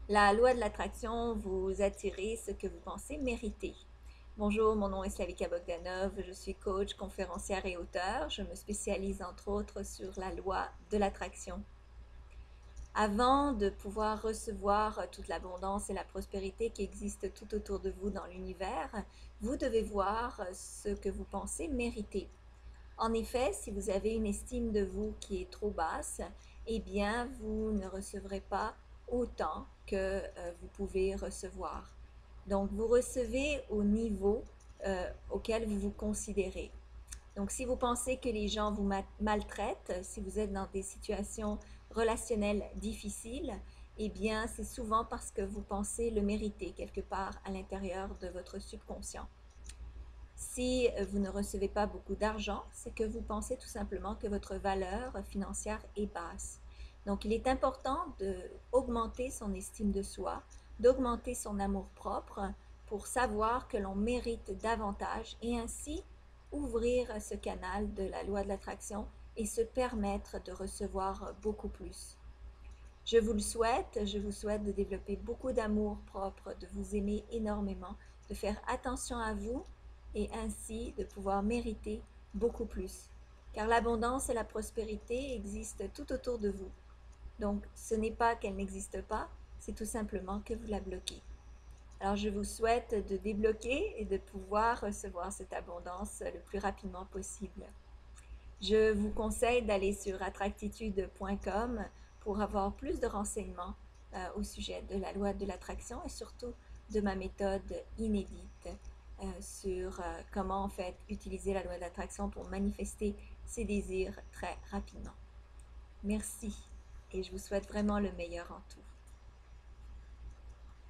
La loi de l'attraction, vous attirez ce que vous pensez mériter. Bonjour, mon nom est Slavika Bogdanov, je suis coach, conférencière et auteur. Je me spécialise entre autres sur la loi de l'attraction. Avant de pouvoir recevoir toute l'abondance et la prospérité qui existent tout autour de vous dans l'univers, vous devez voir ce que vous pensez mériter. En effet, si vous avez une estime de vous qui est trop basse, eh bien, vous ne recevrez pas autant que vous pouvez recevoir. Donc, vous recevez au niveau auquel vous vous considérez. Donc, si vous pensez que les gens vous maltraitent, si vous êtes dans des situations relationnelles difficiles, eh bien, c'est souvent parce que vous pensez le mériter quelque part à l'intérieur de votre subconscient. Si vous ne recevez pas beaucoup d'argent, c'est que vous pensez tout simplement que votre valeur financière est basse. Donc, il est important d'augmenter son estime de soi, d'augmenter son amour-propre pour savoir que l'on mérite davantage et ainsi ouvrir ce canal de la loi de l'attraction et se permettre de recevoir beaucoup plus. Je vous souhaite de développer beaucoup d'amour propre, de vous aimer énormément, de faire attention à vous et ainsi de pouvoir mériter beaucoup plus. Car l'abondance et la prospérité existent tout autour de vous. Donc, ce n'est pas qu'elle n'existe pas, c'est tout simplement que vous la bloquez. Alors, je vous souhaite de débloquer et de pouvoir recevoir cette abondance le plus rapidement possible. Je vous conseille d'aller sur attractitude.com pour avoir plus de renseignements au sujet de la loi de l'attraction et surtout de ma méthode inédite sur comment en fait utiliser la loi de l'attraction pour manifester ses désirs très rapidement. Merci et je vous souhaite vraiment le meilleur en tout.